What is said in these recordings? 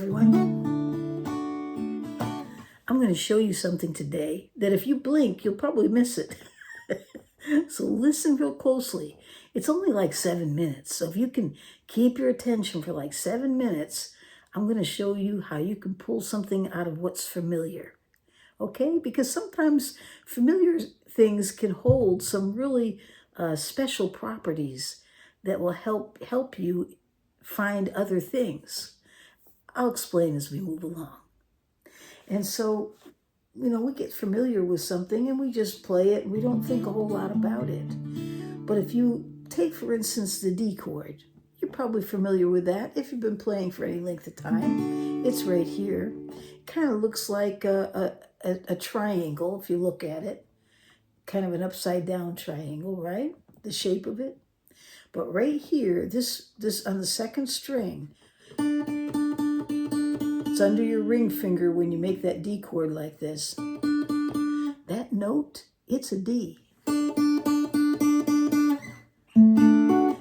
everyone. I'm going to show you something today that if you blink, you'll probably miss it. So listen real closely. It's only like 7 minutes. So if you can keep your attention for like 7 minutes, I'm going to show you how you can pull something out of what's familiar. Okay? Because sometimes familiar things can hold some really special properties that will help you find other things. I'll explain as we move along. And so, we get familiar with something and we just play it and we don't think a whole lot about it. But if you take, for instance, the D chord, you're probably familiar with that if you've been playing for any length of time. It's right here. It kind of looks like a triangle if you look at it. Kind of an upside down triangle, right? The shape of it. But right here, this on the second string, it's under your ring finger when you make that D chord like this. That note, it's a D.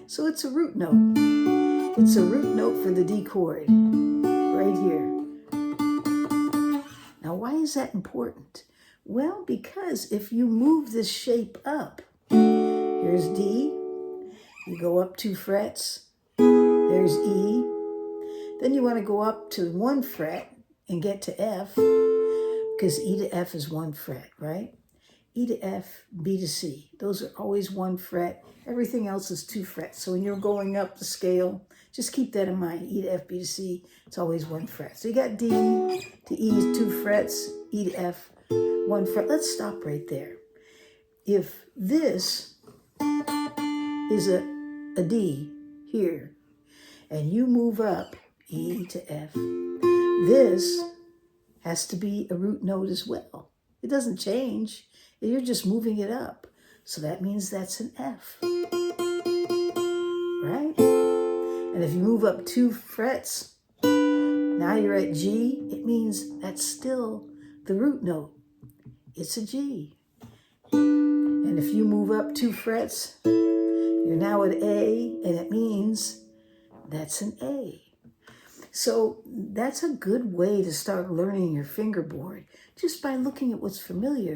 So it's a root note. It's a root note for the D chord, right here. Now, why is that important? Well, because if you move this shape up, here's D, you go up 2 frets, there's E, then you want to go up to 1 fret and get to F, because E to F is 1 fret, right? E to F, B to C. Those are always 1 fret. Everything else is 2 frets. So when you're going up the scale, just keep that in mind. E to F, B to C, it's always 1 fret. So you got D to E, 2 frets, E to F, 1 fret. Let's stop right there. If this is a D here, and you move up E to F, this has to be a root note as well. It doesn't change. You're just moving it up. So that means that's an F, right? And if you move up 2 frets, now you're at G, it means that's still the root note. It's a G. And if you move up 2 frets, you're now at A, and it means that's an A. So that's a good way to start learning your fingerboard, just by looking at what's familiar,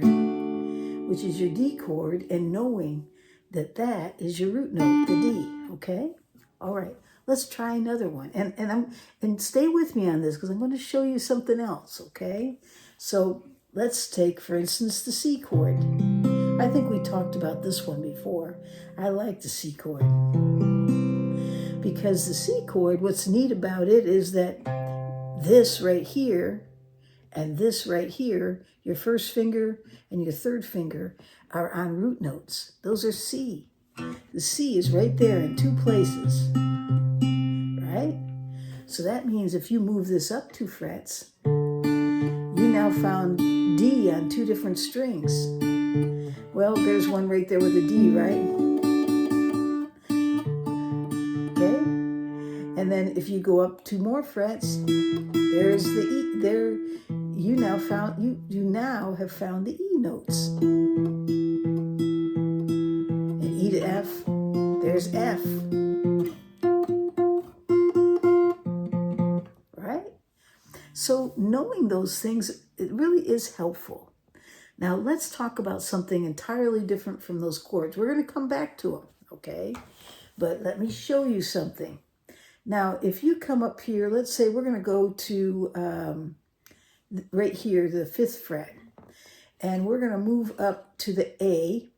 which is your D chord, and knowing that that is your root note, the D, okay? All right, let's try another one. And stay with me on this, because I'm going to show you something else, okay? So let's take, for instance, the C chord. I think we talked about this one before. I like the C chord. Because the C chord, what's neat about it is that this right here and this right here, your first finger and your third finger, are on root notes. Those are C. The C is right there in 2 places, right? So that means if you move this up 2 frets, you now found D on 2 different strings. Well, there's one right there with a D, right? Okay? And then if you go up 2 more frets, there's the E. There, you now have found the E notes. And E to F, there's F. Right? So knowing those things, it really is helpful. Now let's talk about something entirely different from those chords. We're going to come back to them, okay? But let me show you something. Now, if you come up here, let's say we're going to go to right here, the 5th fret. And we're going to move up to the A,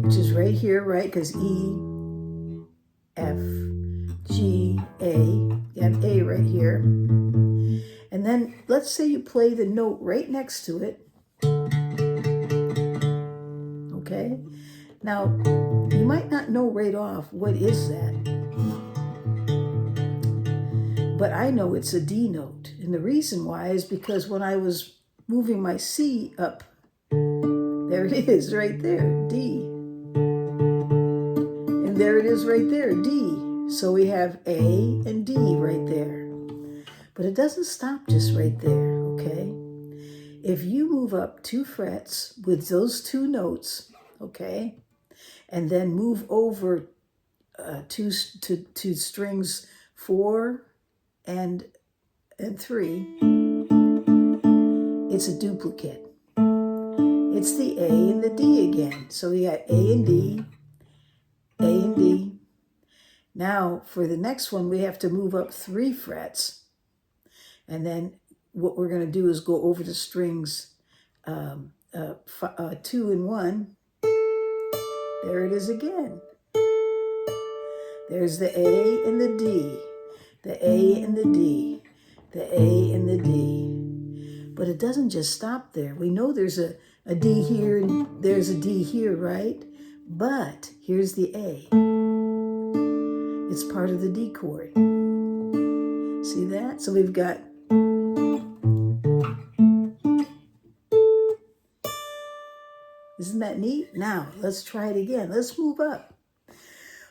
which is right here, right? Because E, F, G, A. You have A right here. And then let's say you play the note right next to it. Okay? Now, you might not know right off what is that. But I know it's a D note. And the reason why is because when I was moving my C up, there it is right there, D. And there it is right there, D. So we have A and D right there. But it doesn't stop just right there, okay? If you move up 2 frets with those 2 notes, okay, and then move over to strings 4 and and 3, it's a duplicate. It's the A and the D again. So we got A and D, A and D. Now for the next one, we have to move up 3 frets. And then what we're going to do is go over the strings 2 and 1. There it is again. There's the A and the D, the A and the D, the A and the D. But it doesn't just stop there. We know there's a D here and there's a D here, right? But here's the A. It's part of the D chord. See that? So we've got Isn't that neat? Now, let's try it again. Let's move up.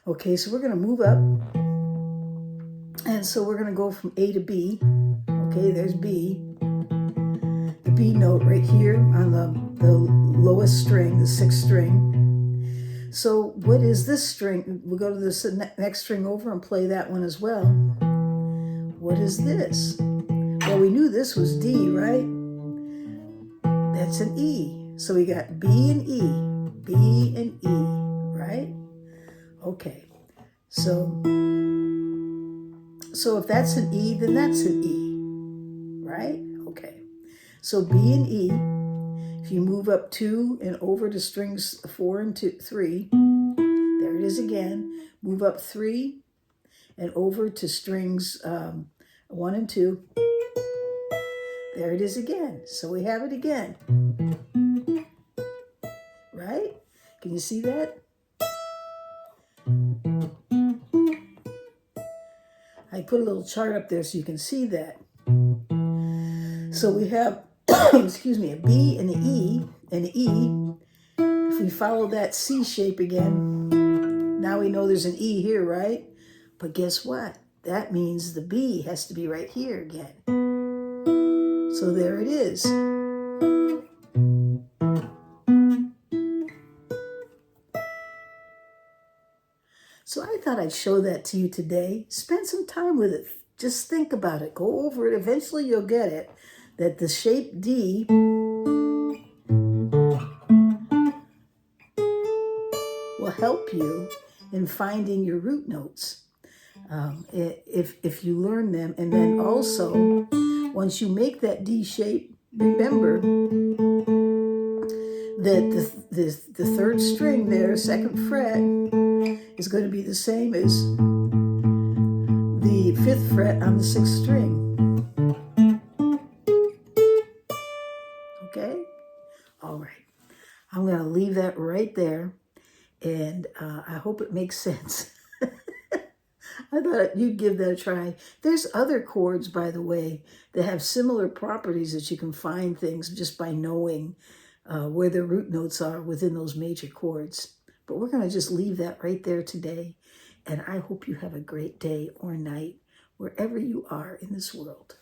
Okay, so we're going to move up. And so we're going to go from A to B. Okay, there's B. The B note right here on the lowest string, the 6th string. So what is this string? We'll go to the next string over and play that one as well. What is this? Well, we knew this was D, right? That's an E. So we got B and E, B and E, right? Okay, so if that's an E, then that's an E, right? Okay, so B and E, if you move up 2 and over to strings 4 and 3, there it is again. Move up 3 and over to strings 1 and 2. There it is again. So we have it again. Right? Can you see that? I put a little chart up there so you can see that. So we have, excuse me, a B and an E and an E. If we follow that C shape again, now we know there's an E here, right? But guess what? That means the B has to be right here again. So there it is. So I thought I'd show that to you today. Spend some time with it. Just think about it. Go over it. Eventually you'll get it. That the shape D will help you in finding your root notes. If you learn them. And then also, once you make that D shape, remember that the 3rd string there, 2nd fret, is going to be the same as the 5th fret on the 6th string. Okay? All right. I'm going to leave that right there, and I hope it makes sense. I thought you'd give that a try. There's other chords, by the way, that have similar properties that you can find things just by knowing where the root notes are within those major chords. But we're going to just leave that right there today. And I hope you have a great day or night wherever you are in this world.